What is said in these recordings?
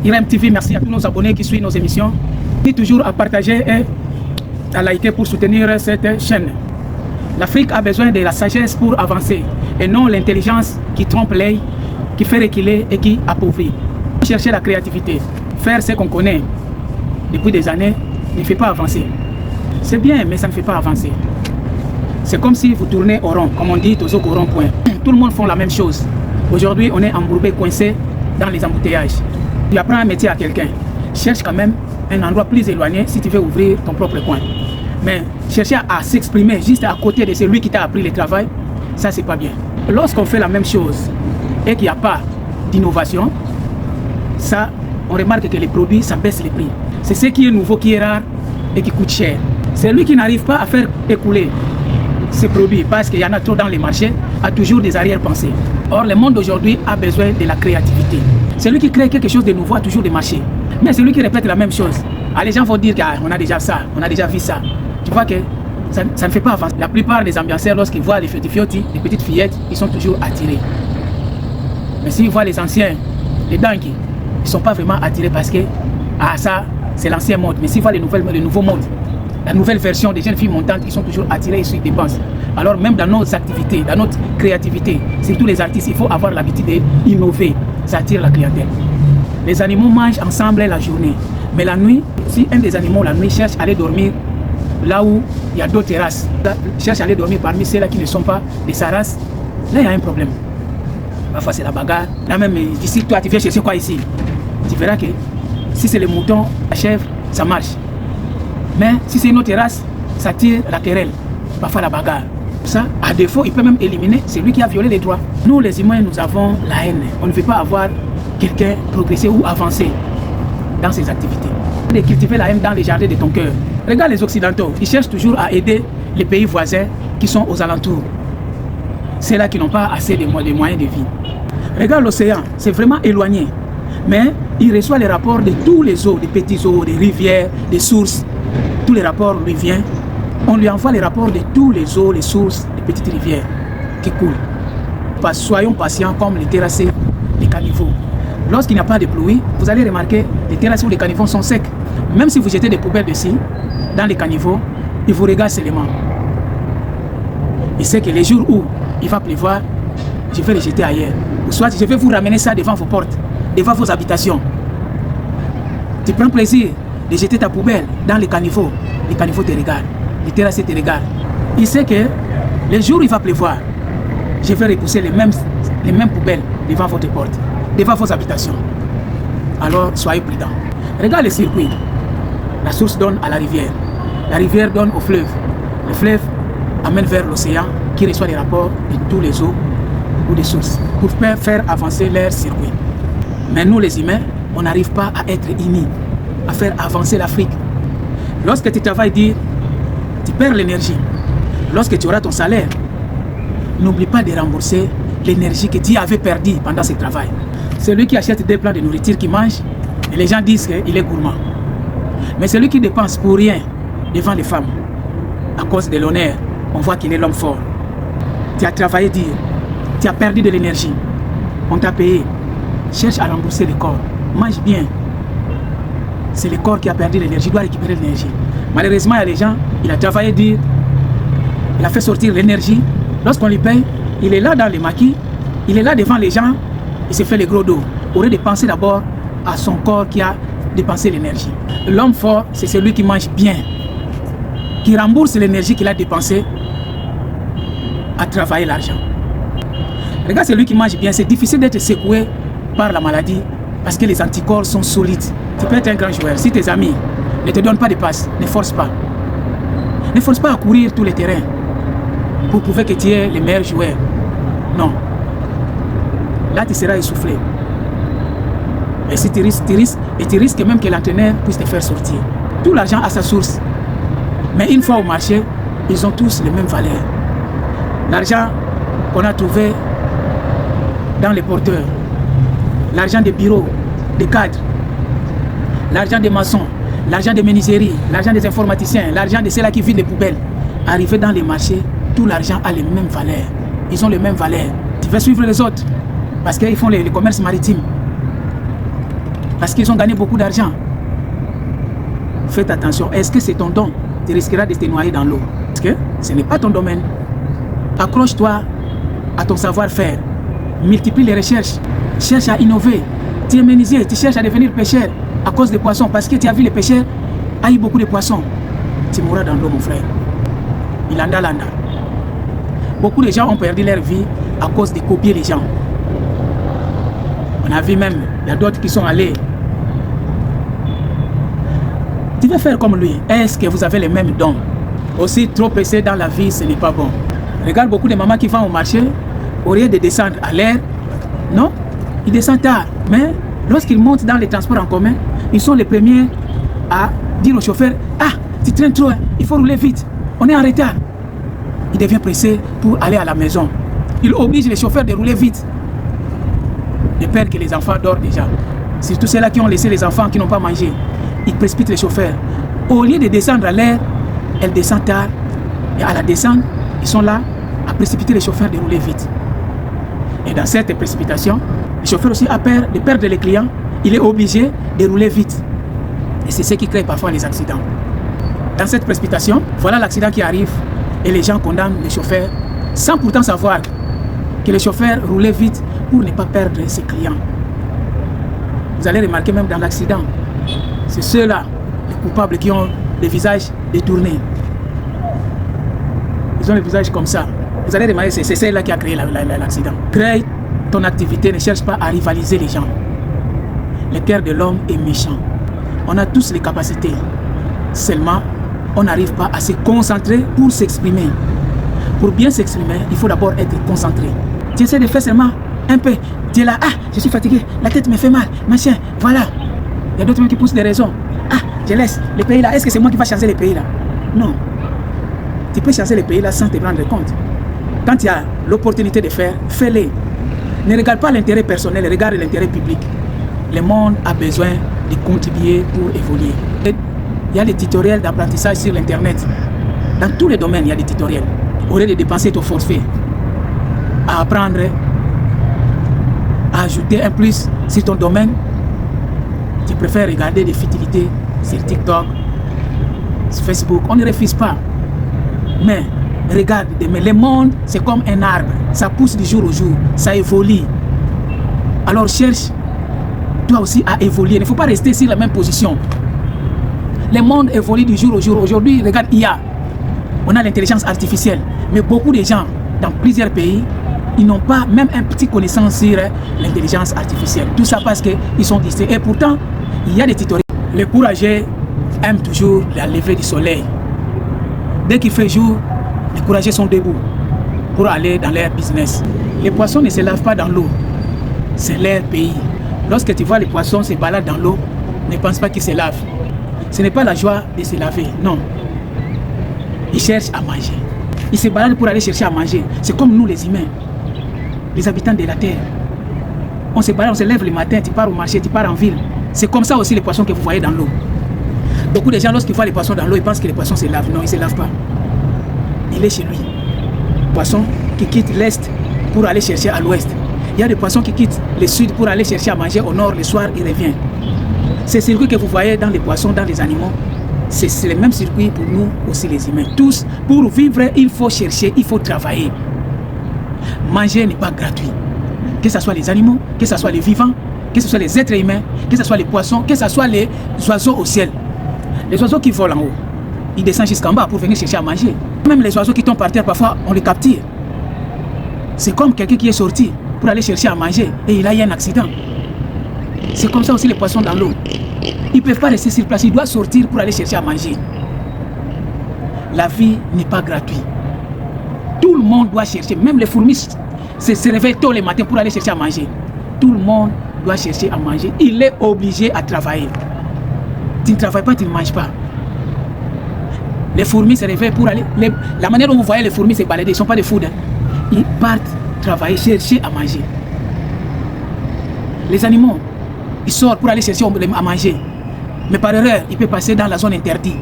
IREM TV, merci à tous nos abonnés qui suivent nos émissions. Et toujours à partager et à liker pour soutenir cette chaîne. L'Afrique a besoin de la sagesse pour avancer et non l'intelligence qui trompe l'œil, qui fait reculer et qui appauvrit. Chercher la créativité, faire ce qu'on connaît depuis des années ne fait pas avancer. C'est bien, mais ça ne fait pas avancer. C'est comme si vous tournez au rond, comme on dit, au rond-point. Tout le monde fait la même chose. Aujourd'hui, on est embourbé, coincé dans les embouteillages. Tu apprends un métier à quelqu'un. Cherche quand même un endroit plus éloigné si tu veux ouvrir ton propre coin. Mais chercher à s'exprimer juste à côté de celui qui t'a appris le travail, ça c'est pas bien. Lorsqu'on fait la même chose et qu'il n'y a pas d'innovation, ça, on remarque que les produits, ça baisse les prix. C'est ce qui est nouveau, qui est rare et qui coûte cher. Celui qui n'arrive pas à faire écouler ces produits parce qu'il y en a trop dans les marchés, a toujours des arrière-pensées. Or, le monde d'aujourd'hui a besoin de la créativité. Celui qui crée quelque chose de nouveau a toujours des marchés. Mais celui qui répète la même chose, les gens vont dire qu'on a déjà ça, on a déjà vu ça. Tu vois que ça ne fait pas avancer. La plupart des ambianceurs, lorsqu'ils voient les fiotti, les petites fillettes, ils sont toujours attirés. Mais s'ils voient les anciens, les dingues, ils ne sont pas vraiment attirés parce que ça, c'est l'ancien mode. Mais s'ils voient le nouveau mode, la nouvelle version des jeunes filles montantes, ils sont toujours attirés et ils dépensent. Alors même dans nos activités, dans notre créativité, surtout les artistes, il faut avoir l'habitude d'innover. Ça attire la clientèle. Les animaux mangent ensemble la journée. Mais la nuit, si un des animaux la nuit cherche à aller dormir là où il y a d'autres terrasses, cherche à aller dormir parmi ceux-là qui ne sont pas de sa race, là il y a un problème. Parfois c'est la bagarre. Là même, d'ici toi tu viens chercher quoi ici? Tu verras que si c'est le mouton, la chèvre, ça marche. Mais si c'est une autre terrasse, ça tire la querelle, parfois la bagarre. Ça, à défaut, il peut même éliminer celui qui a violé les droits. Nous les humains, nous avons la haine. On ne veut pas avoir quelqu'un progresser ou avancer dans ses activités. De cultiver la haine dans les jardins de ton cœur. Regarde les Occidentaux, ils cherchent toujours à aider les pays voisins qui sont aux alentours. C'est là qui n'ont pas assez de moyens de vie. Regarde l'océan, c'est vraiment éloigné. Mais il reçoit les rapports de tous les eaux, des petits eaux, des rivières, des sources. Tous les rapports lui viennent. On lui envoie les rapports de tous les eaux, les sources, les petites rivières qui coulent. Soyons patients comme les terrassés, les caniveaux. Lorsqu'il n'y a pas de pluie, vous allez remarquer les terrasses ou les caniveaux sont secs. Même si vous jetez des poubelles dessus, dans les caniveaux, ils vous regardent seulement. Il sait que les jours où il va pleuvoir, je vais les jeter ailleurs. Ou soit je vais vous ramener ça devant vos portes, devant vos habitations. Tu prends plaisir de jeter ta poubelle dans les caniveaux te regardent, les terrasses te regardent. Il sait que les jours où il va pleuvoir, je vais repousser les mêmes poubelles devant votre porte, devant vos habitations. Alors soyez prudents. Regarde le circuit. La source donne à la rivière donne au fleuve. Le fleuve amène vers l'océan qui reçoit les rapports de tous les eaux ou des sources pour faire avancer leur circuit. Mais nous les humains, on n'arrive pas à être unis, à faire avancer l'Afrique. Lorsque tu travailles dur, tu perds l'énergie. Lorsque tu auras ton salaire, n'oublie pas de rembourser l'énergie que tu avais perdue pendant ce travail. Celui qui achète des plats de nourriture qui mange, et les gens disent qu'il est gourmand. Mais celui qui dépense pour rien devant les femmes, à cause de l'honneur, on voit qu'il est l'homme fort. Tu as travaillé dur, tu as perdu de l'énergie, on t'a payé. Cherche à rembourser le corps, mange bien. C'est le corps qui a perdu l'énergie, doit récupérer l'énergie. Malheureusement, il y a des gens, il a travaillé dur, il a fait sortir l'énergie. Lorsqu'on lui paye, il est là dans les maquis, il est là devant les gens, il se fait les gros dos. Il aurait de penser d'abord à son corps qui a dépensé l'énergie. L'homme fort, c'est celui qui mange bien, qui rembourse l'énergie qu'il a dépensée à travailler l'argent. Regarde celui qui mange bien, c'est difficile d'être secoué par la maladie parce que les anticorps sont solides. Tu peux être un grand joueur. Si tes amis ne te donnent pas de passe, ne force pas. Ne force pas à courir tous les terrains pour prouver que tu es le meilleur joueur. Non. Là, tu seras essoufflé. Et si tu risques même que l'entraîneur puisse te faire sortir. Tout l'argent a sa source. Mais une fois au marché, ils ont tous les mêmes valeurs. L'argent qu'on a trouvé dans les porteurs, l'argent des bureaux, des cadres, l'argent des maçons, l'argent des menuiseries, l'argent des informaticiens, l'argent de ceux-là qui vident les poubelles. Arrivé dans les marchés, tout l'argent a les mêmes valeurs. Ils ont les mêmes valeurs. Tu vas suivre les autres parce qu'ils font les commerces maritimes. parce qu'ils ont gagné beaucoup d'argent. Faites attention, est-ce que c'est ton don? Tu risqueras de te noyer dans l'eau. Parce que ce n'est pas ton domaine. Accroche-toi à ton savoir-faire. Multiplie les recherches. Cherche à innover. Tu es menuisier, tu cherches à devenir pêcheur à cause des poissons. Parce que tu as vu les pêcheurs a eu beaucoup de poissons. Tu mourras dans l'eau, mon frère. Ilanda landa. Beaucoup de gens ont perdu leur vie à cause de copier les gens. On a vu même, il y a d'autres qui sont allés. Tu veux faire comme lui. Est-ce que vous avez les mêmes dons? Aussi, trop pressé dans la vie, ce n'est pas bon. Regarde beaucoup de mamans qui vont au marché, au lieu de descendre à l'air. Non, ils descendent tard. Mais lorsqu'ils montent dans les transports en commun, ils sont les premiers à dire au chauffeur: ah, tu traînes trop, il faut rouler vite, on est en retard. Il devient pressé pour aller à la maison. Il oblige les chauffeurs de rouler vite, de peur que les enfants dorment déjà. Surtout ceux-là qui ont laissé les enfants qui n'ont pas mangé. Ils précipitent les chauffeurs. Au lieu de descendre à l'air, elles descendent tard. Et à la descente, ils sont là à précipiter les chauffeurs de rouler vite. Et dans cette précipitation, le chauffeur aussi a peur de perdre les clients. Il est obligé de rouler vite. Et c'est ce qui crée parfois les accidents. Dans cette précipitation, voilà l'accident qui arrive et les gens condamnent les chauffeurs sans pourtant savoir que les chauffeurs roulaient vite pour ne pas perdre ses clients. Vous allez remarquer même dans l'accident, c'est ceux-là, les coupables, qui ont les visages détournés. Ils ont les visages comme ça. Vous allez remarquer, c'est celle-là qui a créé l'accident. Crée ton activité, ne cherche pas à rivaliser les gens. Le cœur de l'homme est méchant. On a tous les capacités. Seulement, on n'arrive pas à se concentrer pour s'exprimer. Pour bien s'exprimer, il faut d'abord être concentré. Tu essaies de faire seulement un peu. Tu es là, ah, je suis fatigué, la tête me fait mal, machin, voilà. Il y a d'autres gens qui poussent des raisons. Ah, je laisse les pays là. Est-ce que c'est moi qui va changer les pays là? Non. Tu peux changer les pays là sans te rendre compte. Quand tu as l'opportunité de faire, fais-les. Ne regarde pas l'intérêt personnel, regarde l'intérêt public. Le monde a besoin de contribuer pour évoluer. Il y a des tutoriels d'apprentissage sur l'internet. Dans tous les domaines, il y a des tutoriels. Au lieu de dépenser ton forfait à apprendre, à ajouter un plus sur ton domaine, tu préfères regarder des futilités sur TikTok, sur Facebook. On ne refuse pas. Mais regarde, mais le monde, c'est comme un arbre. Ça pousse du jour au jour, ça évolue. Alors cherche, toi aussi, à évoluer. Il ne faut pas rester sur la même position. Le monde évolue du jour au jour. Aujourd'hui, regarde IA. On a l'intelligence artificielle. Mais beaucoup de gens, dans plusieurs pays, ils n'ont pas même un petit connaissance sur l'intelligence artificielle. Tout ça parce qu'ils sont distraits. Et pourtant, il y a des tutoriels. Les courageux aiment toujours la levée du soleil. Dès qu'il fait jour, les courageux sont debout pour aller dans leur business. Les poissons ne se lavent pas dans l'eau. C'est leur pays. Lorsque tu vois les poissons se baladent dans l'eau, ne pense pas qu'ils se lavent. Ce n'est pas la joie de se laver, non. Ils cherchent à manger. Ils se baladent pour aller chercher à manger. C'est comme nous les humains, les habitants de la terre. On se balade, on se lève le matin, tu pars au marché, tu pars en ville. C'est comme ça aussi les poissons que vous voyez dans l'eau. Beaucoup de gens, lorsqu'ils voient les poissons dans l'eau, ils pensent que les poissons se lavent. Non, ils ne se lavent pas. Il est chez lui. Poisson qui quitte l'est pour aller chercher à l'ouest. Il y a des poissons qui quittent le sud pour aller chercher à manger au nord. Le soir, il revient. Ces circuits que vous voyez dans les poissons, dans les animaux, c'est le même circuit pour nous aussi les humains. Tous, pour vivre, il faut chercher, il faut travailler. Manger n'est pas gratuit. Que ce soit les animaux, que ce soit les vivants, que ce soit les êtres humains, que ce soit les poissons, que ce soit les oiseaux au ciel. Les oiseaux qui volent en haut, ils descendent jusqu'en bas pour venir chercher à manger. Même les oiseaux qui tombent par terre, parfois, on les capture. C'est comme quelqu'un qui est sorti pour aller chercher à manger et il a eu un accident. C'est comme ça aussi les poissons dans l'eau. Ils ne peuvent pas rester sur place, ils doivent sortir pour aller chercher à manger. La vie n'est pas gratuite. Tout le monde doit chercher, même les fourmis se réveillent tôt le matin pour aller chercher à manger. Tout le monde doit chercher à manger. Il est obligé à travailler. Tu ne travailles pas, tu ne manges pas. Les fourmis se réveillent pour aller... La manière dont vous voyez les fourmis se balader, ils ne sont pas des fous. Hein. Ils partent travailler, chercher à manger. Les animaux, ils sortent pour aller chercher à manger. Mais par erreur, ils peuvent passer dans la zone interdite.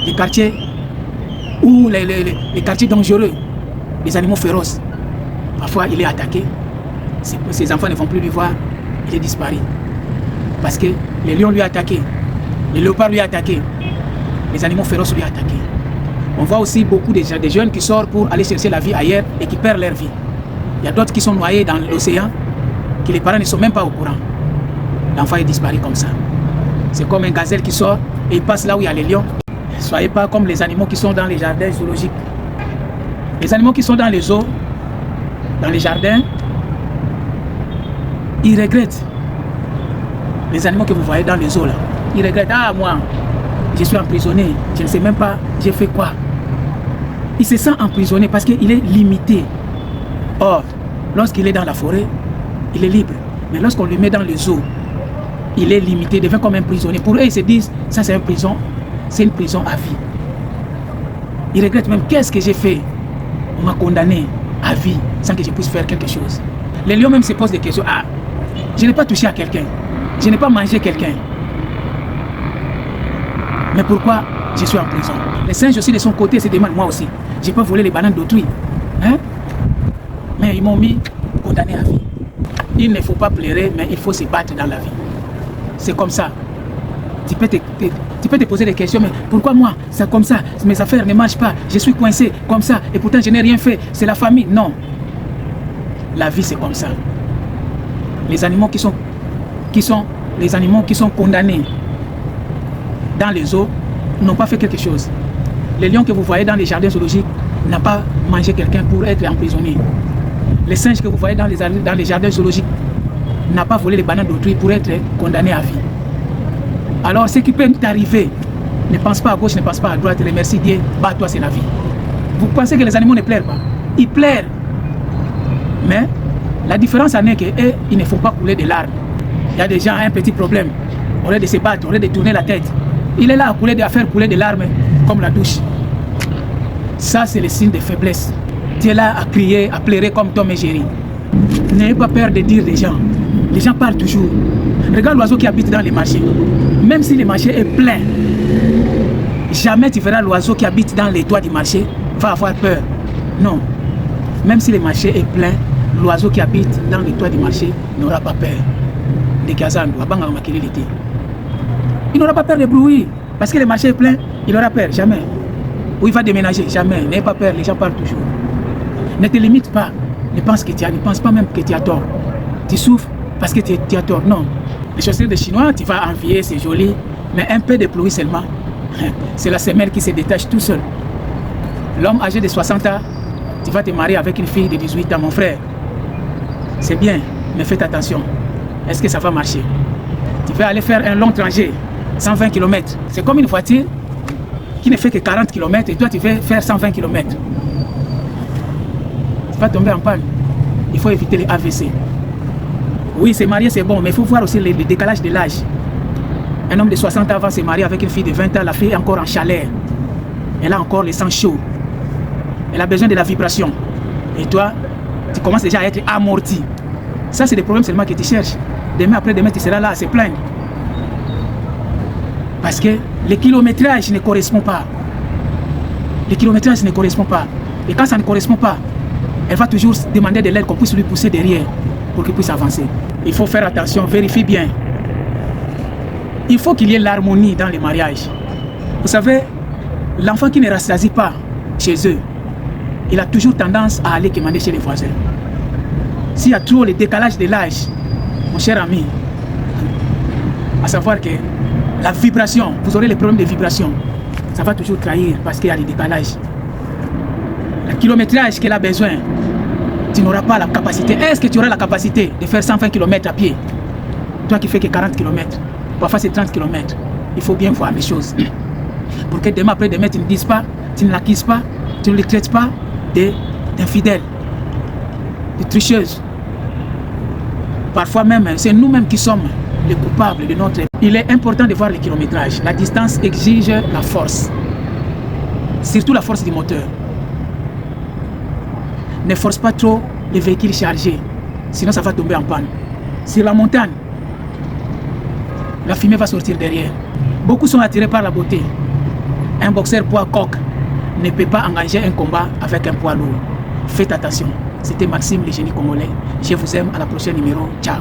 Les quartiers ou les quartiers dangereux. Les animaux féroces. Parfois, il est attaqué. Ses enfants ne vont plus lui voir. Il est disparu. Parce que les lions lui ont attaqué, les léopards lui ont attaqué, les animaux féroces lui ont attaqué. On voit aussi beaucoup de jeunes qui sortent pour aller chercher la vie ailleurs et qui perdent leur vie. Il y a d'autres qui sont noyés dans l'océan, que les parents ne sont même pas au courant. L'enfant est disparu comme ça. C'est comme un gazelle qui sort et il passe là où il y a les lions. Soyez pas comme les animaux qui sont dans les jardins zoologiques. Les animaux qui sont dans les eaux, dans les jardins, ils regrettent. Les animaux que vous voyez dans les eaux là, ils regrettent. Ah, moi, je suis emprisonné, je ne sais même pas, j'ai fait quoi. Il se sent emprisonné parce qu'il est limité. Or, lorsqu'il est dans la forêt, il est libre. Mais lorsqu'on le met dans les eaux, il est limité, il devient comme un prisonnier. Pour eux, ils se disent, ça c'est une prison à vie. Ils regrettent même, qu'est-ce que j'ai fait? On m'a condamné à vie sans que je puisse faire quelque chose. Les lions même se posent des questions. Ah, je n'ai pas touché à quelqu'un, je n'ai pas mangé quelqu'un. Mais pourquoi je suis en prison? Les singes aussi de son côté se demandent, moi aussi, je n'ai pas volé les bananes d'autrui. Hein? Mais ils m'ont mis condamné à vie. Il ne faut pas pleurer, mais il faut se battre dans la vie. C'est comme ça. Tu peux te poser des questions, mais pourquoi moi? C'est comme ça, mes affaires ne marchent pas, je suis coincé comme ça, et pourtant je n'ai rien fait, c'est la famille. Non. La vie c'est comme ça. Les animaux qui sont condamnés dans les eaux n'ont pas fait quelque chose. Les lions que vous voyez dans les jardins zoologiques n'ont pas mangé quelqu'un pour être emprisonné. Les singes que vous voyez dans les jardins zoologiques n'ont pas volé les bananes d'autrui pour être condamné à vie. Alors ce qui peut t'arriver, ne pense pas à gauche, ne pense pas à droite, remercie Dieu, bats-toi, c'est la vie. Vous pensez que les animaux ne pleurent pas? Ils pleurent. Mais la différence en est qu'eux, ils ne font pas couler de larmes. Il y a des gens qui ont un petit problème. Au lieu de se battre, au lieu de tourner la tête, il est là à faire couler des larmes comme la douche. Ça, c'est le signe de faiblesse. Tu es là à crier, à pleurer comme Tom et Jerry. N'ayez pas peur de dire des gens. Les gens parlent toujours. Regarde l'oiseau qui habite dans les marchés. Même si le marché est plein, jamais tu verras l'oiseau qui habite dans les toits du marché va avoir peur. Non. Même si le marché est plein, l'oiseau qui habite dans les toits du marché n'aura pas peur. Il n'aura pas peur de bruit. Parce que le marché est plein, il aura peur. Jamais. Ou il va déménager. Jamais. N'aie pas peur. Les gens parlent toujours. Ne te limite pas. Ne pense pas même que tu as tort. Tu souffres parce que tu as tort. Non. Les chaussures de Chinois, tu vas envier, c'est joli. Mais un peu de pluie seulement. C'est la semelle qui se détache tout seul. L'homme âgé de 60 ans, tu vas te marier avec une fille de 18 ans, mon frère. C'est bien, mais faites attention. Est-ce que ça va marcher? Tu vas aller faire un long trajet, 120 km. C'est comme une voiture qui ne fait que 40 km et toi tu veux faire 120 km. Tu vas tomber en panne. Il faut éviter les AVC. Oui, se marier c'est bon, mais il faut voir aussi le décalage de l'âge. Un homme de 60 ans va se marier avec une fille de 20 ans, la fille est encore en chaleur. Elle a encore le sang chaud. Elle a besoin de la vibration. Et toi, tu commences déjà à être amorti. Ça, c'est des problèmes seulement que tu cherches. Demain après demain, tu seras là à se plaindre. Parce que le kilométrage ne correspond pas. Le kilométrage ne correspond pas. Et quand ça ne correspond pas, elle va toujours demander de l'aide qu'on puisse lui pousser derrière pour qu'il puisse avancer. Il faut faire attention, vérifie bien. Il faut qu'il y ait l'harmonie dans les mariages. Vous savez, l'enfant qui ne rassasie pas chez eux, il a toujours tendance à aller commander chez les voisins. S'il y a trop le décalage de l'âge, mon cher ami, à savoir que la vibration, vous aurez les problèmes de vibration, ça va toujours trahir parce qu'il y a des décalages. Le kilométrage qu'elle a besoin, tu n'auras pas la capacité. Est-ce que tu auras la capacité de faire 120 km à pied? Toi qui fais que 40 km, parfois c'est 30 km. Il faut bien voir les choses. Pour que demain après demain, tu ne dises pas, tu ne l'acquises pas, tu ne les traites pas d'infidèles, de tricheuses. Parfois même, c'est nous-mêmes qui sommes les coupables de notre... Il est important de voir le kilométrage. La distance exige la force. Surtout la force du moteur. Ne force pas trop les véhicules chargés, sinon ça va tomber en panne. Sur la montagne, la fumée va sortir derrière. Beaucoup sont attirés par la beauté. Un boxeur poids coq ne peut pas engager un combat avec un poids lourd. Faites attention. C'était Maxime, le génie congolais. Je vous aime. À la prochaine numéro. Ciao.